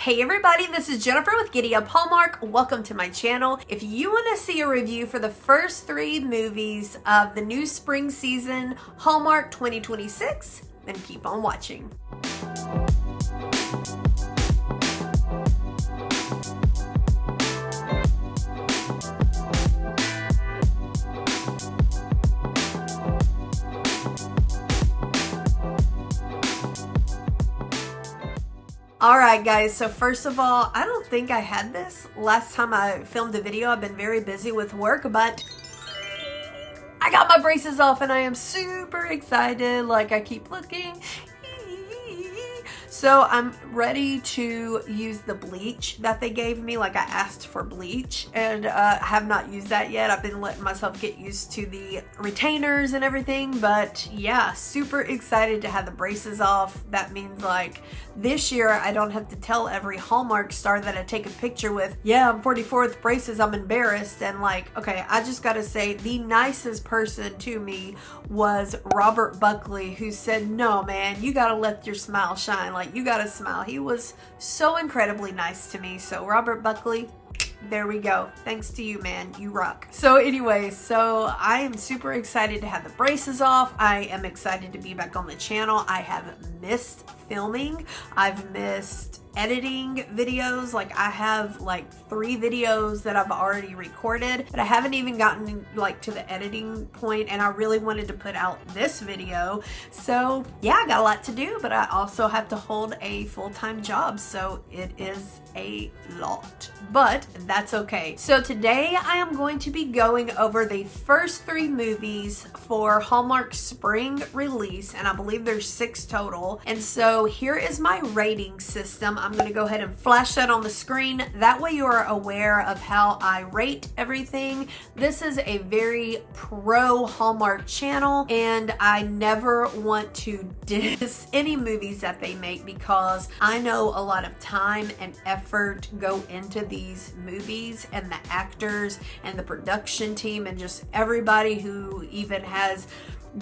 Hey everybody, this is Jennifer with Giddy Up Hallmark. Welcome to my channel. If you want to see a review for the first 3 movies of the new spring season, Hallmark 2026, then keep on watching. Alright guys, so first of all, I don't think I had this last time I filmed a video. I've been very busy with work, but I got my braces off and I am super excited. Like, I keep looking. So I'm ready to use the bleach that they gave me. Like, I asked for bleach and I have not used that yet. I've been letting myself get used to the retainers and everything, but yeah, super excited to have the braces off. That means like this year I don't have to tell every Hallmark star that I take a picture with, yeah, I'm 44th braces, I'm embarrassed. And like, okay, I just gotta say the nicest person to me was Robert Buckley, who said, no man, you gotta let your smile shine. Like, you gotta smile. He was so incredibly nice to me. So Robert Buckley, there we go. Thanks to you, man. You rock. So anyway, so I am super excited to have the braces off. I am excited to be back on the channel. I have missed filming. I've missed editing videos. Like, I have like 3 videos that I've already recorded, but I haven't even gotten like to the editing point, and I really wanted to put out this video. So yeah, I got a lot to do, but I also have to hold a full-time job, so it is a lot, but that's okay. So today I am going to be going over the first 3 movies for Hallmark spring release, and I believe there's 6 total. And so here is my rating system. I'm going to go ahead and flash that on the screen. That way you are aware of how I rate everything. This is a very pro Hallmark channel, and I never want to diss any movies that they make because I know a lot of time and effort go into these movies, and the actors and the production team and just everybody who even has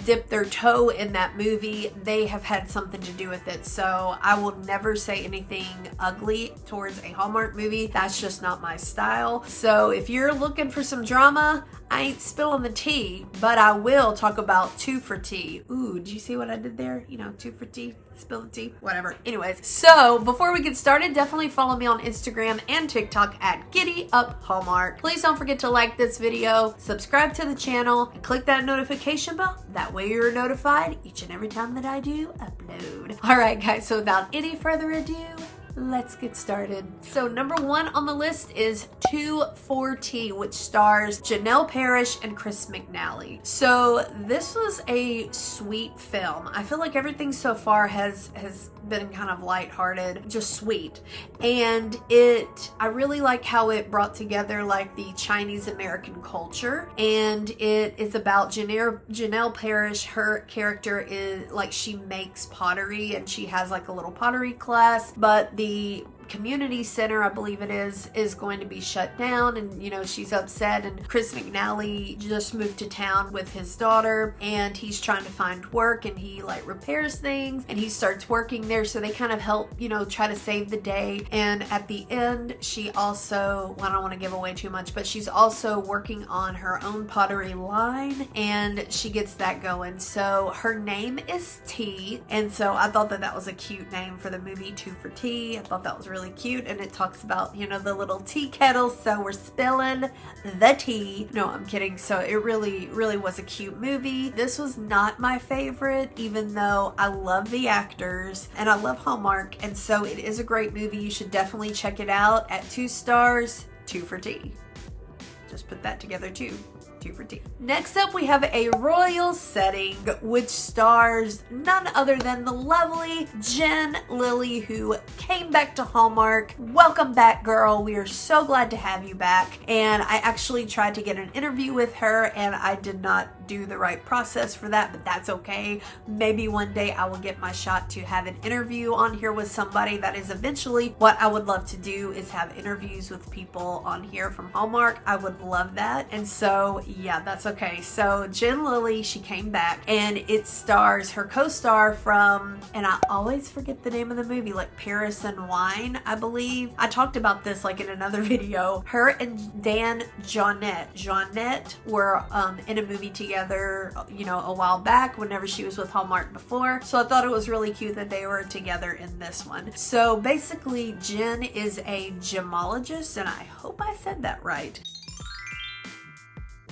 dipped their toe in that movie, they have had something to do with it. So I will never say anything ugly towards a Hallmark movie. That's just not my style. So if you're looking for some drama, I ain't spilling the tea, but I will talk about 2 for tea. Ooh, did you see what I did there? You know, 2 for tea, spill the tea, whatever. Anyways, so before we get started, definitely follow me on Instagram and TikTok at Giddy Up Hallmark. Please don't forget to like this video, subscribe to the channel, and click that notification bell. That way you're notified each and every time that I do upload. All right, guys, so without any further ado, let's get started. So number 1 on the list is 2 for Tea, which stars Janelle Parrish and Chris McNally. So this was a sweet film. I feel like everything so far has been kind of lighthearted, just sweet. And I really like how it brought together like the Chinese American culture. And it is about Janelle Parrish. Her character is like, she makes pottery and she has like a little pottery class, but the community center, I believe it is going to be shut down, and you know, she's upset. And Chris McNally just moved to town with his daughter, and he's trying to find work, and he like repairs things, and he starts working there. So they kind of help, you know, try to save the day. And at the end, she also, well, I don't want to give away too much, but she's also working on her own pottery line, and she gets that going. So her name is Tea, and so I thought that was a cute name for the movie, 2 for Tea. I thought that was really cute, and it talks about, you know, the little tea kettle, so we're spilling the tea. No, I'm kidding. So it really was a cute movie. This was not my favorite, even though I love the actors and I love Hallmark, and so it is a great movie. You should definitely check it out. At 2 stars, 2 for Tea. Just put that together too. 2 for Tea. Next up, we have a royal setting, which stars none other than the lovely Jen Lilly, who came back to Hallmark. Welcome back, girl. We are so glad to have you back. And I actually tried to get an interview with her, and I did not do the right process for that, but that's okay. Maybe one day I will get my shot to have an interview on here with somebody. That is eventually what I would love to do, is have interviews with people on here from Hallmark. I would love that. And so yeah, that's okay. So Jen Lilly, she came back, and it stars her co-star from, and I always forget the name of the movie, like Paris and Wine, I believe. I talked about this like in another video. Her and Dan Jeanette were in a movie together, you know, a while back whenever she was with Hallmark before. So I thought it was really cute that they were together in this one. So basically Jen is a gemologist, and I hope I said that right.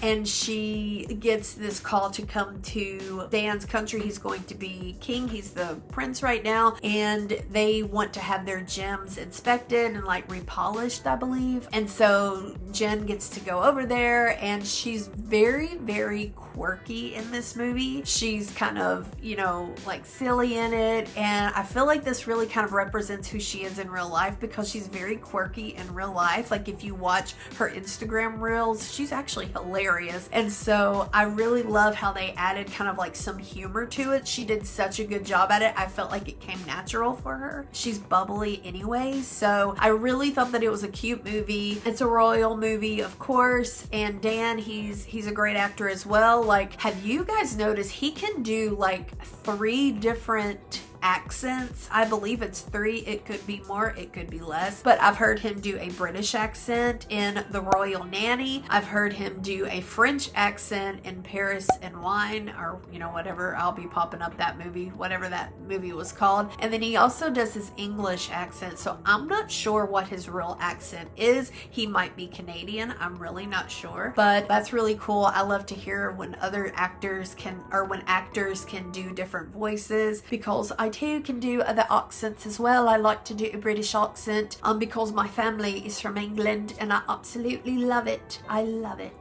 And she gets this call to come to Dan's country. He's going to be king. He's the prince right now. And they want to have their gems inspected and like repolished, I believe. And so Jen gets to go over there, and she's very, very quirky in this movie. She's kind of, you know, like silly in it. And I feel like this really kind of represents who she is in real life, because she's very quirky in real life. Like if you watch her Instagram reels, she's actually hilarious. And so I really love how they added kind of like some humor to it. She did such a good job at it. I felt like it came natural for her. She's bubbly anyway. So I really thought that it was a cute movie. It's a royal movie, of course. And Dan, he's a great actor as well. Like, have you guys noticed he can do like 3 different accents? I believe it's 3. It could be more, it could be less, but I've heard him do a British accent in The Royal Nanny. I've heard him do a French accent in Paris and Wine, or you know, whatever. I'll be popping up that movie, whatever that movie was called. And then he also does his English accent, so I'm not sure what his real accent is. He might be Canadian, I'm really not sure, but that's really cool. I love to hear when other actors can, or when actors can do different voices, because I too can do other accents as well. I like to do a British accent because my family is from England, and I absolutely love it. I love it.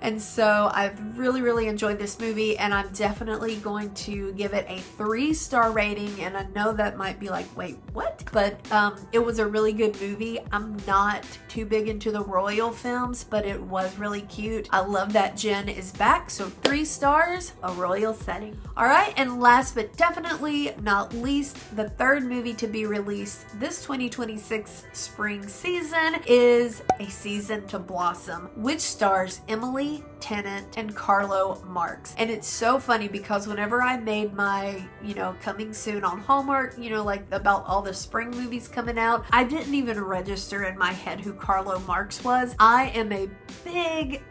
And so I've really enjoyed this movie, and I'm definitely going to give it a 3-star rating. And I know that might be like, wait, what? But it was a really good movie. I'm not too big into the royal films, but it was really cute. I love that Jen is back. So 3 stars, a royal setting. All right, and last but definitely not least, the 3rd movie to be released this 2026 spring season is A Season to Blossom, which stars Emily Tennant and Carlo Marks. And it's so funny because whenever I made my, you know, coming soon on Hallmark, you know, like about all the spring movies coming out, I didn't even register in my head who Carlo Marks was. I am a big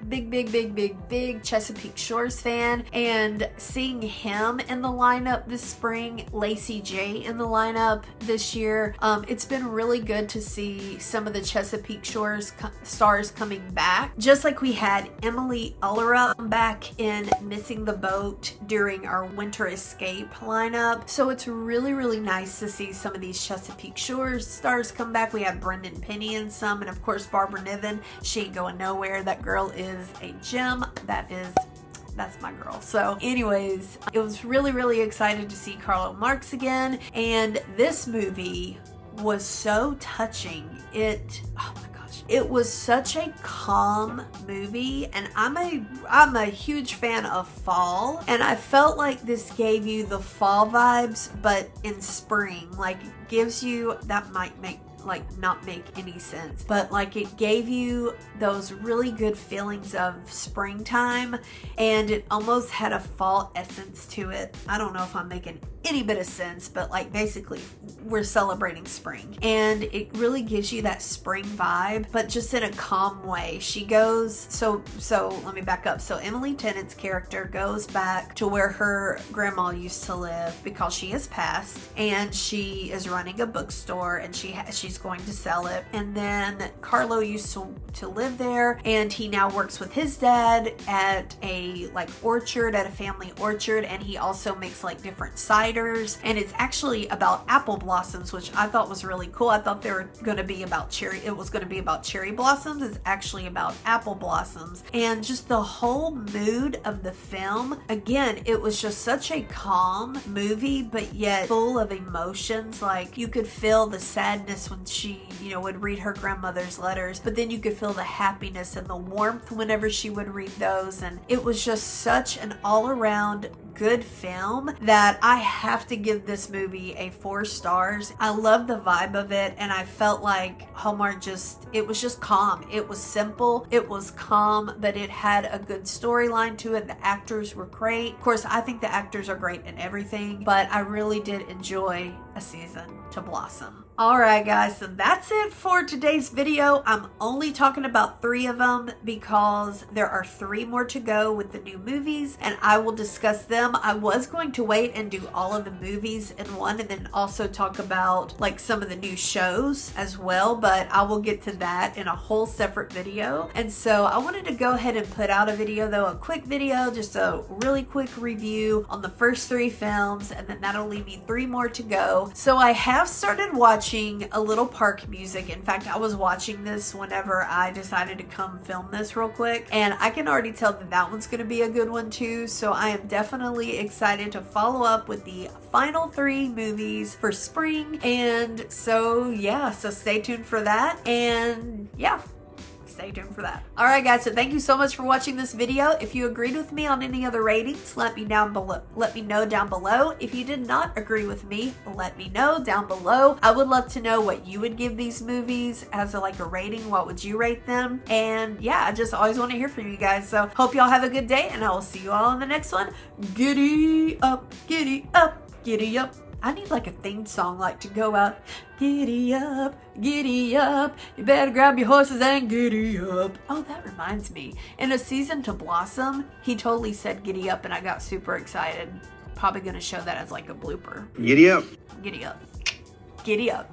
Chesapeake Shores fan, and seeing him in the lineup this spring, Lacey J in the lineup this year, it's been really good to see some of the Chesapeake Shores stars coming back, just like we had Emily Ullerup back in Missing the Boat during our Winter Escape lineup. So it's really nice to see some of these Chesapeake Shores stars come back. We have Brendan Penny in some, and of course Barbara Niven. She ain't going nowhere. That girl is a gem. That's my girl. So anyways, it was really excited to see Carlo Marks again, and this movie was so touching. Oh my gosh, it was such a calm movie, and I'm a huge fan of fall, and I felt like this gave you the fall vibes, but in spring. Like, it gives you, that might not make any sense, but like it gave you those really good feelings of springtime, and it almost had a fall essence to it. I don't know if I'm making any bit of sense, but like basically we're celebrating spring, and it really gives you that spring vibe, but just in a calm way. She goes, so let me back up. So Emily Tennant's character goes back to where her grandma used to live because she has passed, and she is running a bookstore, and she's going to sell it. And then Carlo used to live there, and he now works with his dad at a like orchard, at a family orchard, and he also makes like different cider spiders, and it's actually about apple blossoms, which I thought was really cool. I thought they were going to be about it was going to be about cherry blossoms. It's actually about apple blossoms, and just the whole mood of the film. Again, it was just such a calm movie, but yet full of emotions. Like, you could feel the sadness when she, would read her grandmother's letters, but then you could feel the happiness and the warmth whenever she would read those. And it was just such an all-around good film that I have to give this movie a 4 stars. I love the vibe of it, and I felt like Hallmark it was just calm. It was simple, it was calm, but it had a good storyline to it. The actors were great. Of course, I think the actors are great in everything, but I really did enjoy A Season to Blossom. Alright guys, so that's it for today's video. I'm only talking about 3 of them because there are 3 more to go with the new movies, and I will discuss them. I was going to wait and do all of the movies in one and then also talk about like some of the new shows as well, but I will get to that in a whole separate video. And so I wanted to go ahead and put out a video though, a quick video, just a really quick review on the first 3 films, and then that'll leave me 3 more to go. So I have started watching a little park music. In fact, I was watching this whenever I decided to come film this real quick, and I can already tell that that one's going to be a good one too. So I am definitely excited to follow up with the final 3 movies for spring. And so yeah, so stay tuned for that. And yeah, stay tuned for that. Alright guys, so thank you so much for watching this video. If you agreed with me on any other ratings, let me know down below. If you did not agree with me, let me know down below. I would love to know what you would give these movies as a rating. What would you rate them? And yeah, I just always want to hear from you guys. So hope y'all have a good day, and I will see you all in the next one. Giddy up, giddy up, giddy up. I need like a theme song to go out. Giddy up, you better grab your horses and giddy up. Oh, that reminds me. In A Season to Blossom, he totally said giddy up, and I got super excited. Probably gonna show that as a blooper. Giddy up. Giddy up. Giddy up.